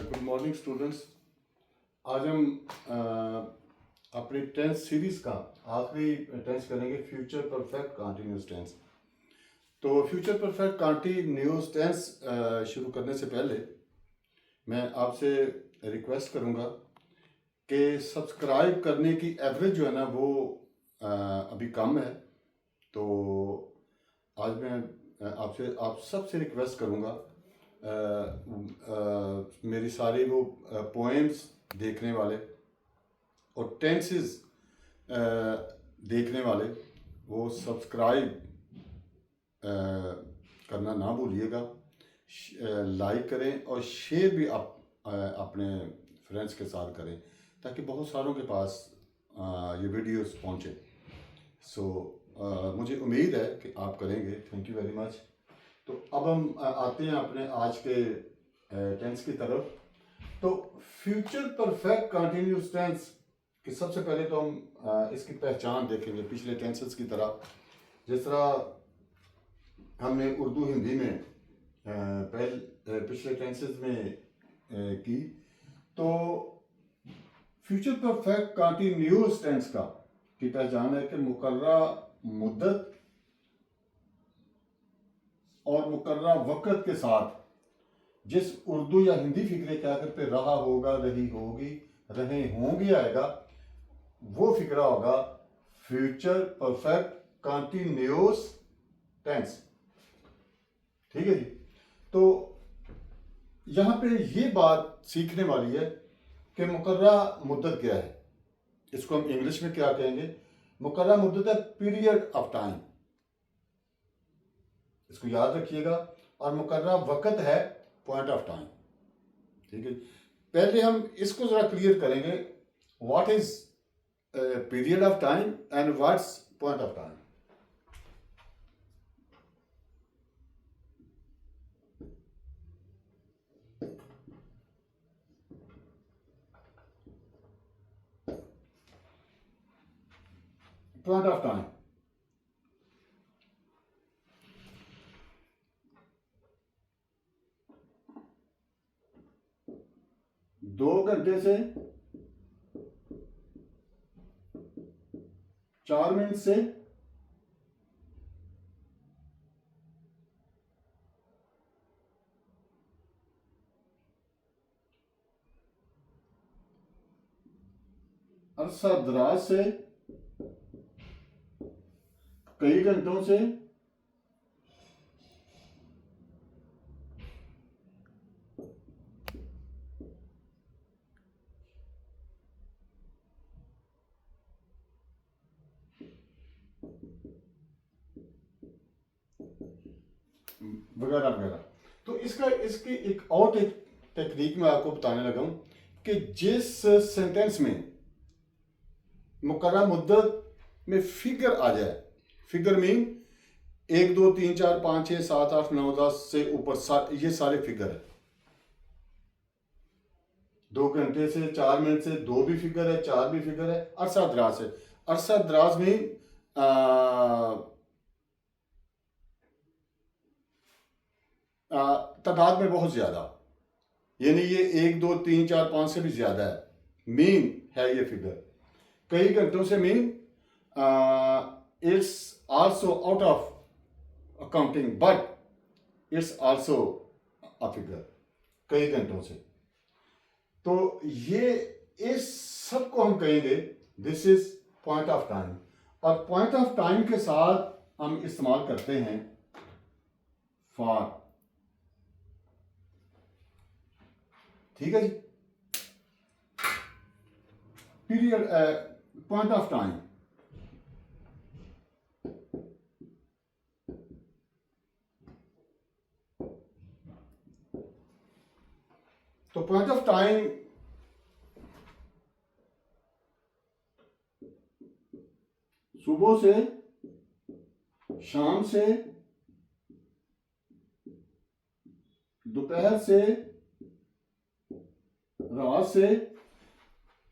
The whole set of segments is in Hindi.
Good morning students. आज हम अपनी टेंस सीरीज़ का आखिरी टेंस करेंगे, फ्यूचर परफेक्ट कंटिन्यूस टेंस। तो फ्यूचर परफेक्ट कंटिन्यूस टेंस शुरू करने से पहले मैं आपसे रिक्वेस्ट करूंगा कि सब्सक्राइब करने की एवरेज जो है ना वो अभी कम है। तो आज मैं आप सबसे रिक्वेस्ट करूंगा मेरी सारी वो पोएम्स देखने वाले और टेंसेस देखने वाले वो सब्सक्राइब करना ना भूलिएगा। लाइक करें और शेयर भी आप अपने फ्रेंड्स के साथ करें ताकि बहुत सारों के पास ये वीडियोस पहुंचे। मुझे उम्मीद है कि आप करेंगे। Thank you very much. तो अब हम आते हैं अपने आज के टेंस की तरफ। तो फ्यूचर परफेक्ट कंटिन्यूस टेंस कि सबसे पहले तो हम इसकी पहचान देखेंगे पिछले टेंसेस की तरह। जिस तरह हमने उर्दू हिंदी में पिछले टेंसेस में की, तो फ्यूचर परफेक्ट कंटिन्यूस टेंस का की पहचान है कि मुकर्रा मुद्दत और मुकर्रा वक़्त के साथ जिस उर्दू या हिंदी फिक्रे के आखिर पे रहा होगा, रही होगी, रहे होंगे आएगा, वो फिक्रा होगा फ्यूचर परफेक्ट कंटिन्यूस टेंस। ठीक है जी। तो यहाँ पे ये बात सीखने वाली है कि मुकर्रा मुद्दत क्या है। इसको हम इंग्लिश में क्या कहेंगे? मुकर्रा मुद्दत है पीरियड ऑफ टाइम, इसको याद रखिएगा। और मुकर्रा वक़्त है पॉइंट ऑफ टाइम। ठीक है, पहले हम इसको जरा क्लियर करेंगे, what is period of time and what's point of time. Point of time, दो घंटे से 4 मिनट से 8 दराज से कई घंटों से वगैरह वगैरह। तो इसकी एक और टेक्निक मैं आपको बताने लगा हूं कि जिस सेंटेंस में मुकर्रा मुद्दत में फिगर आ जाए, फिगर मीन 1 2 3 4 5 6 7 8 9 10 से ऊपर ये सारे फिगर है। 2 घंटे से 4 मिनट से 2 भी फिगर है, 4 भी फिगर है, अरसा दराज से। अरसा दराज में तादाद में बहुत ज्यादा, यानी ये 1 2 3 4 5 से भी ज्यादा है। मीन है ये फिगर कई घंटों से। Mean it's also out of accounting but it's also a figure, कई घंटों से। तो ये इस सब को हम कहेंगे this is point of time. और पॉइंट ऑफ टाइम के साथ हम इस्तेमाल करते हैं फॉर। ठीक है जी। पीरियड, पॉइंट ऑफ टाइम, तो पॉइंट ऑफ टाइम सुबह से, शाम से, दोपहर से, रात से,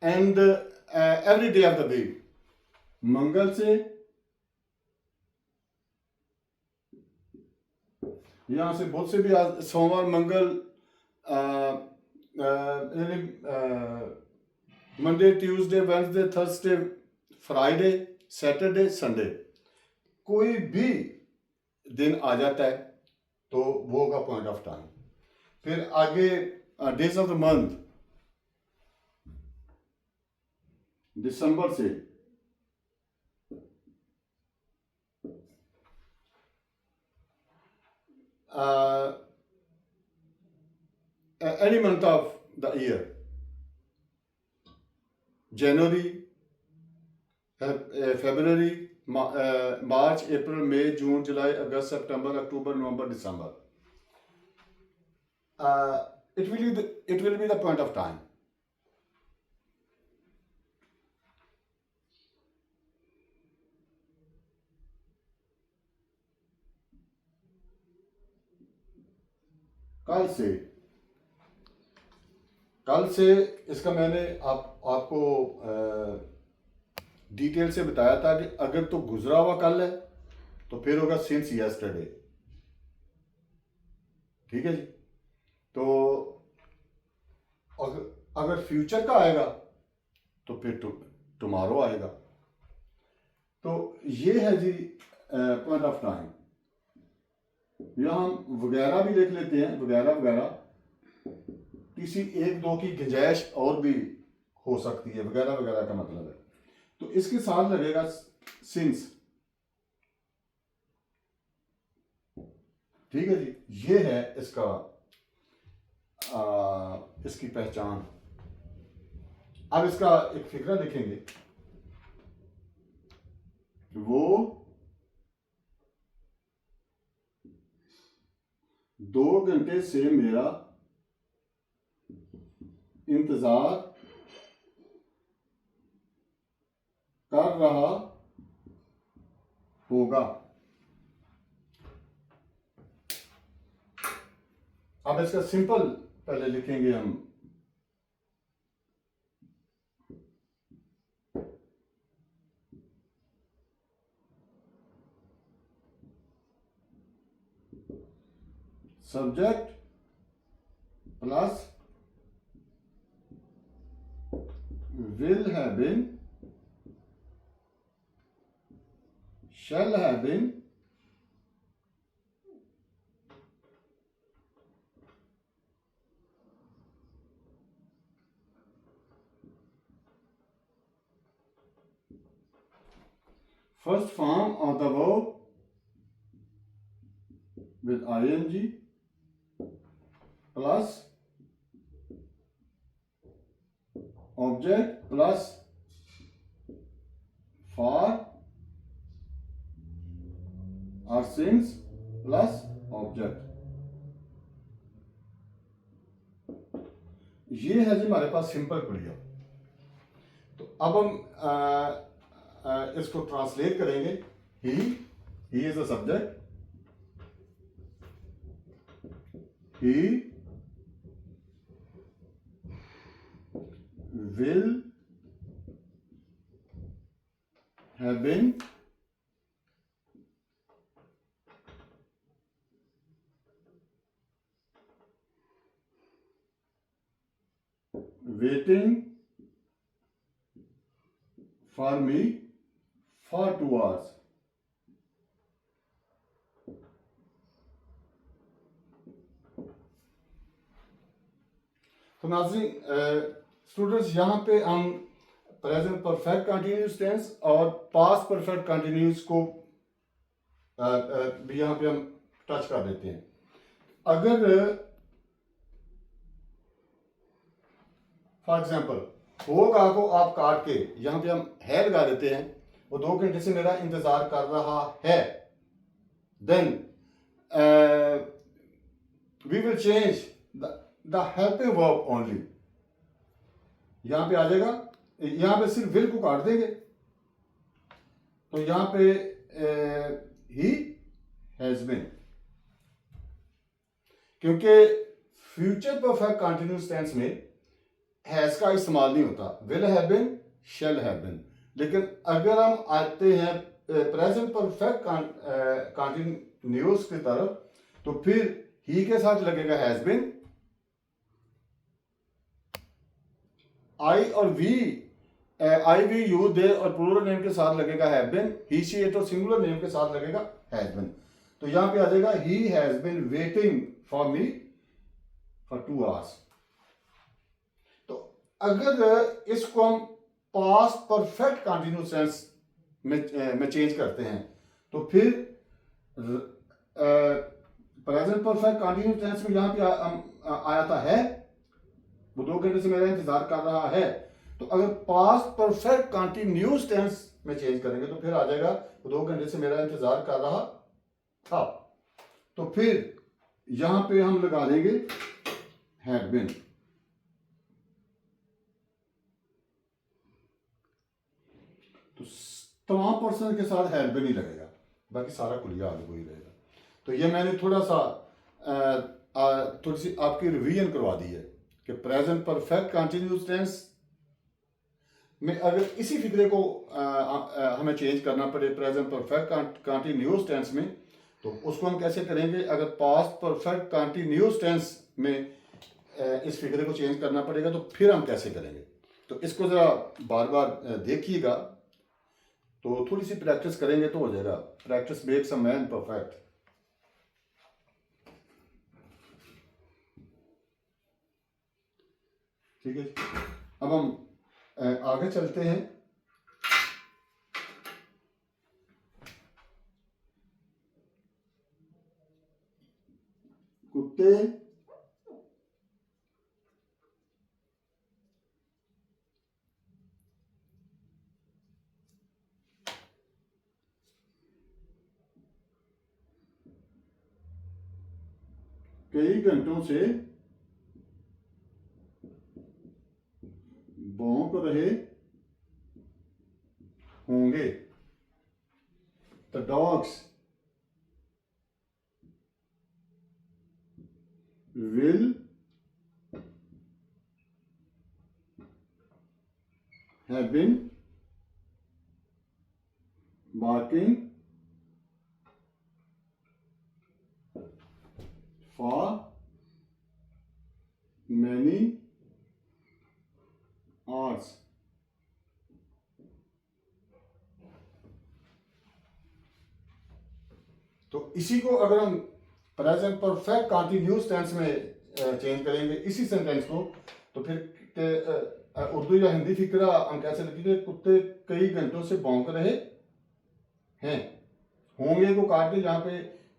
and every day of the week. मंगल से, यहां से बुध से भी सोमवार, मंगल, यानी Monday, Tuesday, Wednesday, Thursday, Friday, Saturday, Sunday, कोई भी दिन आ जाता है तो वो होगा पॉइंट ऑफ टाइम। फिर आगे डेज ऑफ द मंथ, दिसंबर से any month of the year, January, February, March, April, May, June, July, August, September, October, November, December, it will be the point of time. कल से इसका मैंने आपको डिटेल से बताया था कि अगर तो गुजरा हुआ कल है तो फिर होगा सिंस यस्टरडे। ठीक है जी। तो अगर फ्यूचर का आएगा तो फिर टुमारो आएगा। तो ये है जी पॉइंट ऑफ टाइम। यहां हम वगैरह भी लिख लेते हैं, वगैरह वगैरह, किसी एक दो की गुंजाइश और भी हो सकती है, वगैरह वगैरह का मतलब है। तो इसके साथ लगेगा सिंस। ठीक है जी। ये है इसका इसकी पहचान। अब इसका एक फिक्रा लिखेंगे, वो 2 घंटे से मेरा इंतजार कर रहा होगा। अब इसका सिंपल पहले लिखेंगे हम। Subject plus will have been, shall have been, first form of the verb with ing plus object plus for or since plus object। ये है जी हमारे पास सिंपल क्रिया। तो अब हम इसको ट्रांसलेट करेंगे। He is the subject, he will have been waiting for me for 2 hours। तो नाज़रीन स्टूडेंट्स, यहाँ पे हम प्रेजेंट परफेक्ट कंटिन्यूस टेंस और पास्ट परफेक्ट कंटिन्यूस को भी यहाँ पे हम टच कर देते हैं। अगर फॉर एग्जांपल होगा को आप काट के यहाँ पे हम है लगा देते हैं, वो 2 घंटे से मेरा इंतजार कर रहा है, then we will change the helping verb only. यहां पे आ जाएगा, यहां पे सिर्फ विल को काट देंगे तो यहां पे ही हैज बीन, क्योंकि फ्यूचर परफेक्ट कंटिन्यूअस टेंस में हैज का इस्तेमाल नहीं होता, will have been, shall have been. लेकिन अगर हम आते हैं प्रेजेंट परफेक्ट कंटिन्यूअस की तरफ तो फिर ही के साथ लगेगा हैज बीन आई और we, I we you they और प्लूरल नेम के साथ लगेगा have been, he she it और सिंगुलर नेम के साथ लगेगा हैज बीन। तो यहां पे आ जाएगा he has been waiting for me for 2 hours। तो अगर इसको हम पास्ट परफेक्ट कंटिन्यूअस टेंस में चेंज करते हैं तो फिर प्रेजेंट परफेक्ट कंटिन्यूअस टेंस में यहां पे आया था है, वो 2 घंटे से मेरा इंतजार कर रहा है। तो अगर पास्ट परफेक्ट कंटिन्यूअस टेंस में चेंज करेंगे तो फिर आ जाएगा वो 2 घंटे से मेरा इंतजार कर रहा था। तो फिर यहां पे हम लगा देंगे हैड बीन। तो तमाम पर्सन के साथ हैड बीन ही लगेगा, बाकी सारा कुलिया आगे वही रहेगा। तो ये मैंने थोड़ा सा थोड़ी सी आपकी रिवीजन करवा दी है कि प्रेजेंट परफेक्ट कंटिन्यूअस टेंस में अगर इसी फिक्रे को हमें चेंज करना पड़े प्रेजेंट परफेक्ट कंटिन्यूअस टेंस में, तो उसको हम कैसे करेंगे। अगर पास्ट परफेक्ट कंटिन्यूअस टेंस में इस फिक्रे को चेंज करना पड़ेगा तो फिर हम कैसे करेंगे। तो इसको ज़रा बार बार देखिएगा, तो थोड़ी सी प्रैक्टिस करेंगे तो हो जाएगा। Practice makes a man perfect. ठीक है, अब हम आगे चलते हैं। कुत्ते कई घंटों से भौंक रहे होंगे। The dogs will have been barking for many hours। तो इसी को अगर हम प्रेजेंट परफेक्ट कंटिन्यूअस टेंस में चेंज करेंगे इसी सेंटेंस को, तो फिर उर्दू या हिंदी फिक्रा हम कैसे लिखेंगे। कुत्ते कई घंटों से भौंक रहे हैं, होंगे को काट के यहाँ पे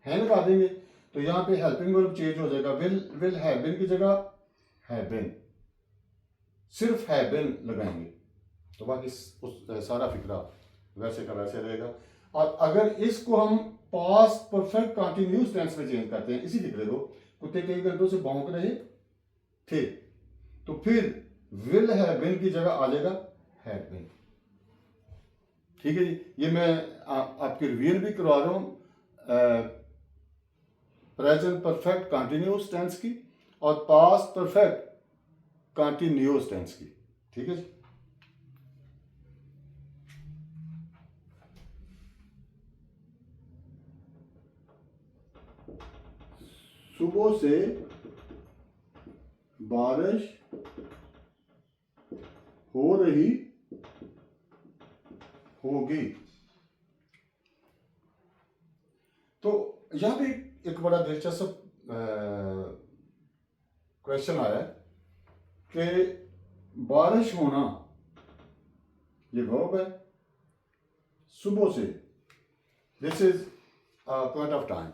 हैं लगा देंगे, तो यहाँ पे हेल्पिंग वर्ब चेंज हो जाएगा। विल हैव बीन की जगह हैव बीन, सिर्फ हैव बीन लगाएंगे, तो बाकी सारा फिक्रा वैसे का वैसे रहेगा। और अगर इसको हम पास्ट परफेक्ट कंटिन्यूअस टेंस में चेंज करते हैं इसी फिक्रे को, कुत्ते कई घंटों से भौंक रहे थे, तो फिर विल हैव बीन की जगह आ जाएगा हैव बीन। ठीक है जी, ये मैं आपकी रिवीजन भी करवा रहा हूं प्रेजेंट परफेक्ट कंटिन्यूअस टेंस की और पास्ट परफेक्ट कंटिन्यूअस टेंस की। ठीक है जी। सुबह से बारिश हो रही होगी। तो यहां पे एक बड़ा दिलचस्प क्वेश्चन आया कि बारिश होना ये वर्ब है, सुबह से this is point of time,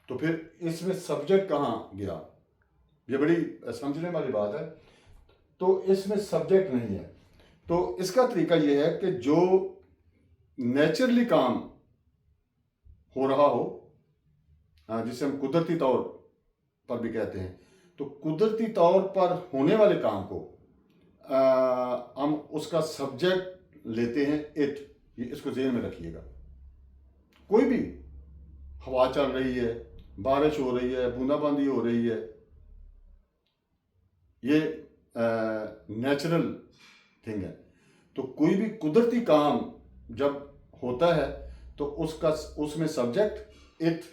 तो फिर इसमें सब्जेक्ट कहाँ गया, ये बड़ी समझने वाली बात है। तो इसमें सब्जेक्ट नहीं है, तो इसका तरीका यह है कि जो नेचुरली काम हो रहा हो, जिसे हम कुदरती तौर पर भी कहते हैं, तो कुदरती तौर पर होने वाले काम को हम उसका सब्जेक्ट लेते हैं इट। ये इसको ज़हन में रखिएगा। कोई भी हवा चल रही है, बारिश हो रही है, बूंदाबांदी हो रही है, ये नेचुरल थिंग है। तो कोई भी कुदरती काम जब होता है तो उसमें सब्जेक्ट इट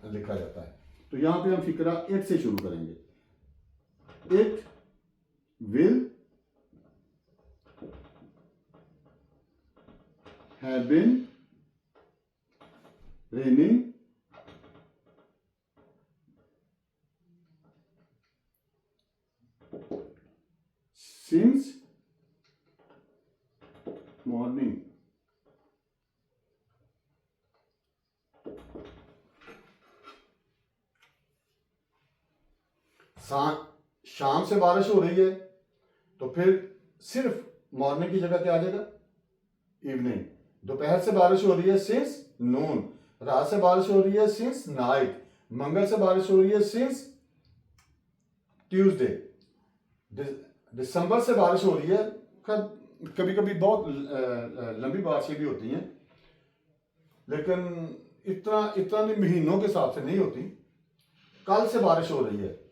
लिखा जाता है। तो यहां पे हम फिक्रा इट से शुरू करेंगे। It will have been raining since morning. शाम से बारिश हो रही है तो फिर सिर्फ मॉर्निंग की जगह क्या आ जाएगा, इवनिंग। दोपहर से बारिश हो रही है सिंस नून, रात से बारिश हो रही है सिंस नाइट, मंगल से बारिश हो रही है सिंस ट्यूसडे, दिसंबर से बारिश हो रही है। कभी कभी बहुत लंबी बारिशें भी होती हैं, लेकिन इतना महीनों के हिसाब से नहीं होती। कल से बारिश हो रही है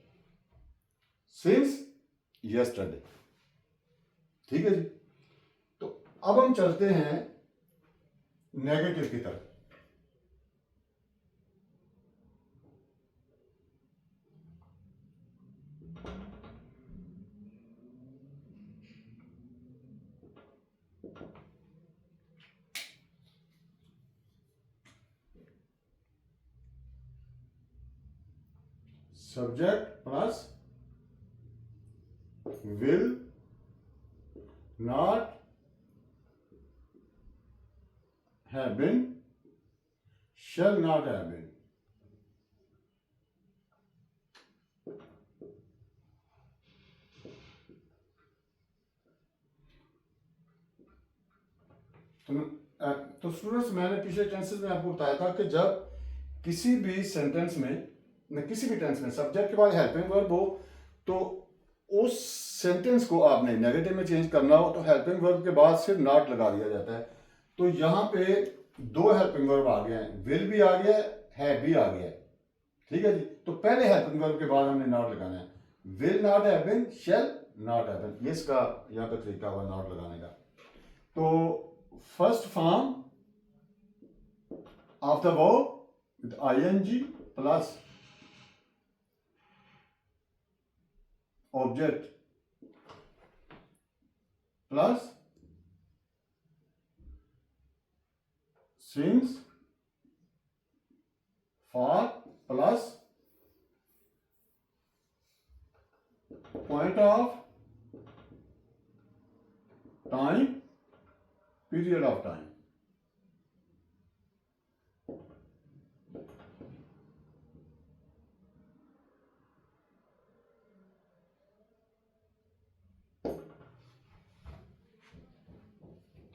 सिंस यस्टरडे। ठीक है जी। तो अब हम चलते हैं नेगेटिव की तरफ। Subject plus will not have been, shall not have been। तो स्टूडेंट्स, मैंने पिछले टेंसेस में आपको बताया था कि जब किसी भी सेंटेंस में, किसी भी टेंस में सब्जेक्ट के बाद हेल्पिंग वर्ब हो, तो उस सेंटेंस को आपने नेगेटिव में चेंज करना हो तो हेल्पिंग वर्ब के बाद सिर्फ नॉट लगा दिया जाता है। तो यहाँ पे दो हेल्पिंग वर्ब आ गए हैं, विल भी आ गया है भी आ गया है। ठीक है जी। तो पहले हेल्पिंग वर्ब के बाद हमने नॉट लगाना है। Will not have been, shall not have been, ये इसका यहाँ पे तरीका हुआ नॉट लगाने का। तो first form of the verb with ING plus object plus since for plus point of time, period of time।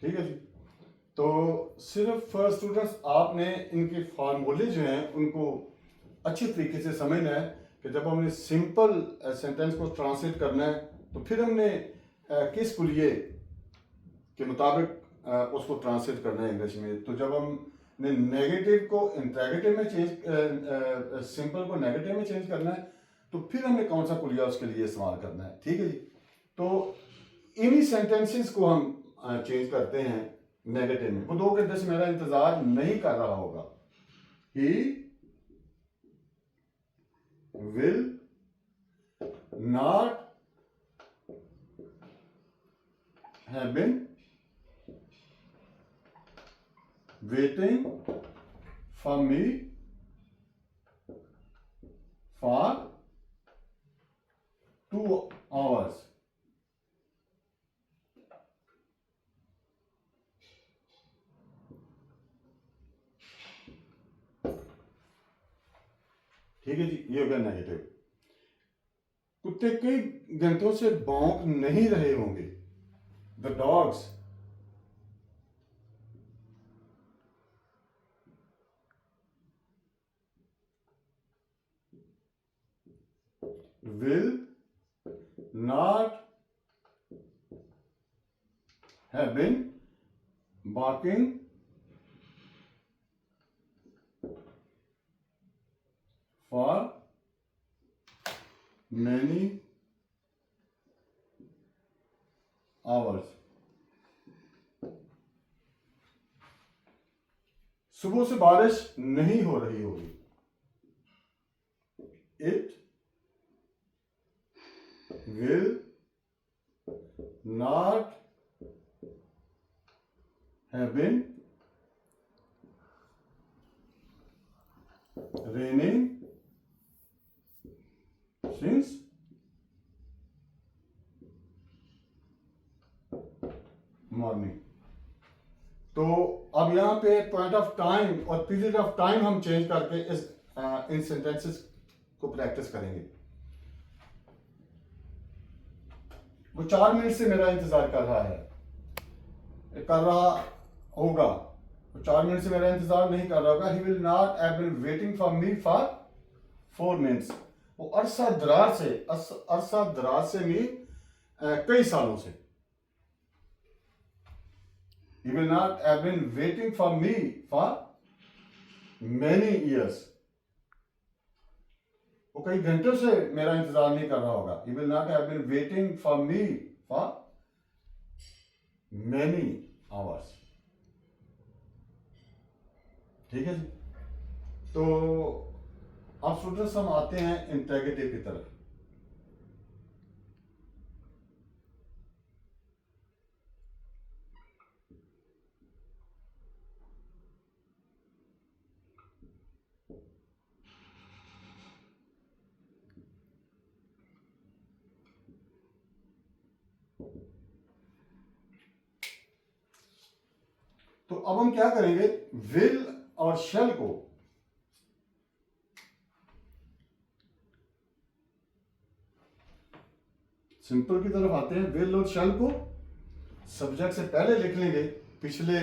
ठीक है जी। तो सिर्फ स्टूडेंट्स आपने इनके फार्मूले जो हैं उनको अच्छी तरीके से समझना है कि जब हमने सिंपल सेंटेंस को ट्रांसलेट करना है तो फिर हमने किस कुलिये के मुताबिक उसको ट्रांसलेट करना है इंग्लिश में। तो जब हमने नेगेटिव को इंट्रैगेटिव में चेंज, सिंपल को नेगेटिव में चेंज करना है तो फिर हमने कौन सा कुलिया उसके लिए इस्तेमाल करना है। ठीक है जी। तो इन्हीं सेंटेंसेस को हम चेंज करते हैं नेगेटिव में। वो 2 घंटे से मेरा इंतजार नहीं कर रहा होगा। He will not have been waiting for me for 2 hours। ठीक है जी। ये हो गया नेगेटिव। कुत्ते कई घंटों से भौंक नहीं रहे होंगे। The dogs will not have been barking for many hours। सुबह से बारिश नहीं हो रही होगी। It will not have been raining since morning। तो अब यहाँ पे पॉइंट ऑफ टाइम और पीरियड ऑफ टाइम हम चेंज करके इन सेंटेंसेस को प्रैक्टिस करेंगे। वो 4 मिनट से मेरा इंतजार कर रहा है, कर रहा होगा। वो 4 मिनट से मेरा इंतजार नहीं कर रहा होगा। He will not have been waiting for me for 4 minutes. वो अरसा दराज से भी कई सालों से। He will not have been waiting for me for many years। वो कई घंटों से मेरा इंतजार नहीं कर रहा होगा। He will not have been waiting for me for many hours। ठीक है जी। तो अब स्टूडेंट्स हम आते हैं इंटेग्रेटिव की तरफ। तो अब हम क्या करेंगे, विल और शैल को सिंपल की तरफ आते हैं। विल और शैल को सब्जेक्ट से पहले लिख लेंगे, पिछले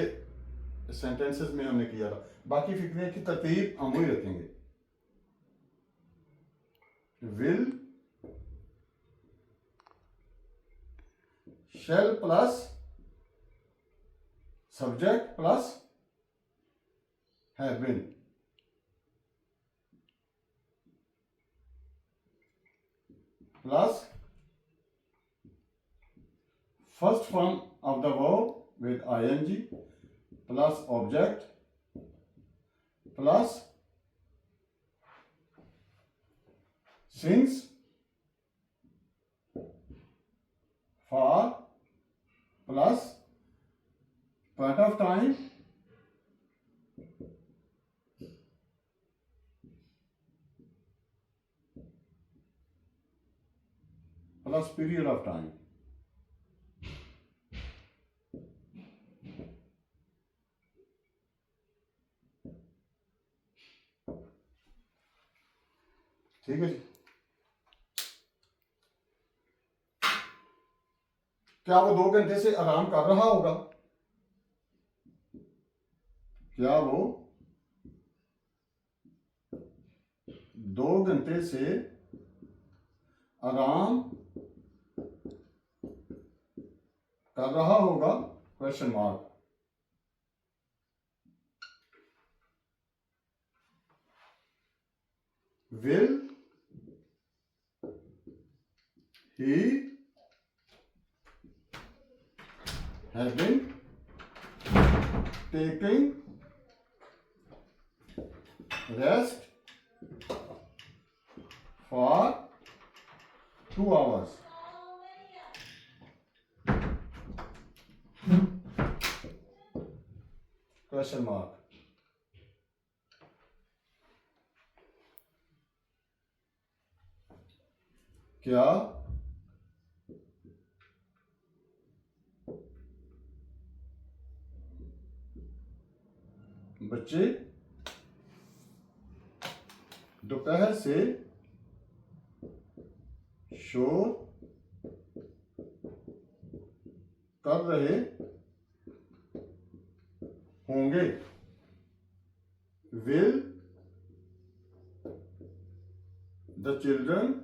सेंटेंसेस में हमने किया था। बाकी फिक्रे की तरतीब हम वही रखेंगे। Will shall plus subject plus have been. Plus first form of the verb with ing plus object plus since for plus point of time plus period of time. ठीक है जी। क्या वो 2 घंटे से आराम कर रहा होगा? क्या वो 2 घंटे से आराम कर रहा होगा? Question mark. Will he have been taking rest for 2 hours? Question mark। क्या बच्चे दोपहर से शोर कर रहे होंगे? Will the children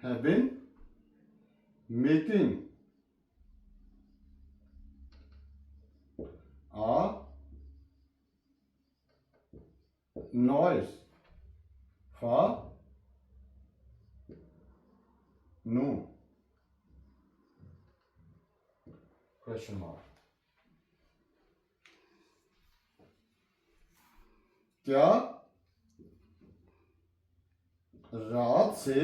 have been making a noise for no? Question mark। क्या रात से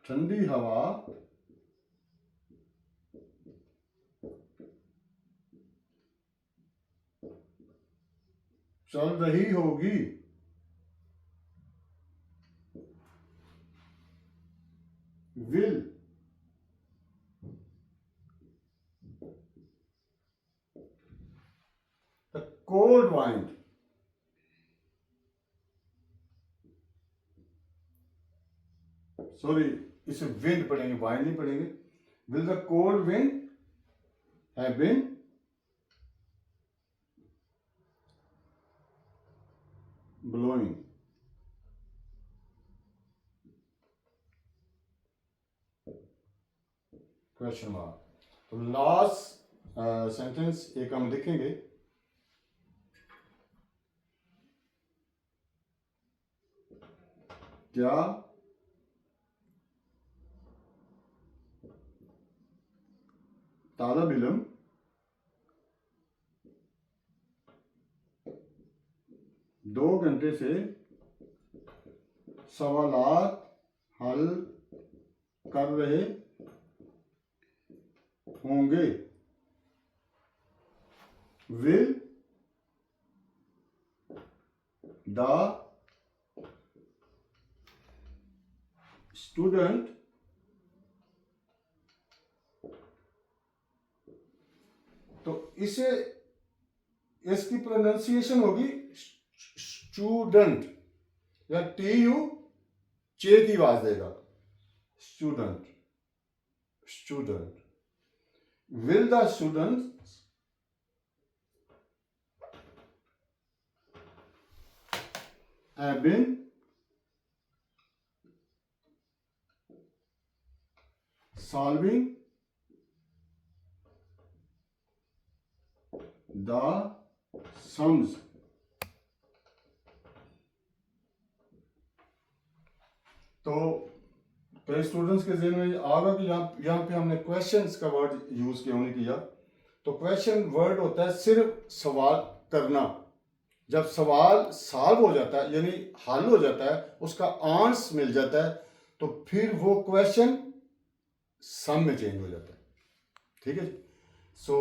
ठंडी हवा चल रही होगी। Will the cold wind sorry इसे विंड पढ़ेंगे, वाइंड नहीं पढ़ेंगे। Will the cold wind have been blowing? Question mark. तो लास्ट सेंटेंस एक हम लिखेंगे। क्या तालिब इल्म दो घंटे से सवालात हल कर रहे होंगे? विल द स्टूडेंट तो इसे इसकी प्रोनाउंसिएशन होगी स्टूडेंट या TU चे की आवाज देगा। Student student will the student have been solving the sums? तो कई स्टूडेंट्स के ज़हन में आगा कि यहाँ पे हमने क्वेश्चंस का वर्ड यूज़ क्यों नहीं किया। तो क्वेश्चन वर्ड होता है सिर्फ सवाल करना। जब सवाल सॉल्व हो जाता है यानी हल हो जाता है, उसका आंसर मिल जाता है, तो फिर वो क्वेश्चन सम में चेंज हो जाता है। ठीक है। सो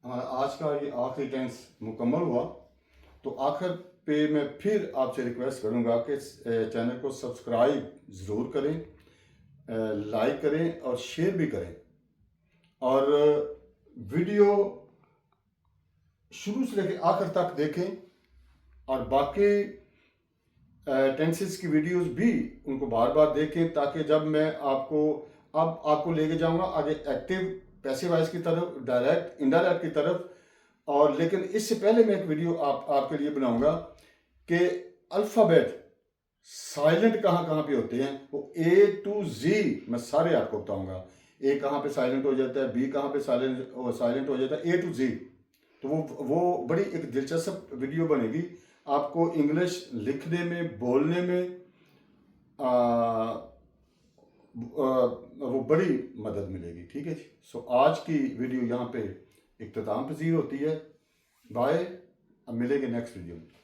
हमारा आज का ये आखिरी टेंस मुकम्मल हुआ। तो आखिर पे मैं फिर आपसे रिक्वेस्ट करूंगा कि चैनल को सब्सक्राइब ज़रूर करें, लाइक करें और शेयर भी करें, और वीडियो शुरू से लेकर आखिर तक देखें, और बाकी टेंसेस की वीडियोस भी उनको बार बार देखें, ताकि जब मैं आपको लेके जाऊंगा आगे एक्टिव पैसिव वॉइस की तरफ, डायरेक्ट इनडायरेक्ट की तरफ। और लेकिन इससे पहले मैं एक वीडियो आपके लिए बनाऊंगा कि अल्फ़ाबेट साइलेंट कहाँ कहाँ पे होते हैं, वो A to Z मैं सारे आपको बताऊंगा। A कहाँ पे साइलेंट हो जाता है, B कहाँ पे साइलेंट हो जाता है, A to Z। तो वो बड़ी एक दिलचस्प वीडियो बनेगी, आपको इंग्लिश लिखने में, बोलने में वो बड़ी मदद मिलेगी। ठीक है जी। सो आज की वीडियो यहाँ पे इख्तिताम पजीर होती है। बाय, अब मिलेंगे नेक्स्ट वीडियो में।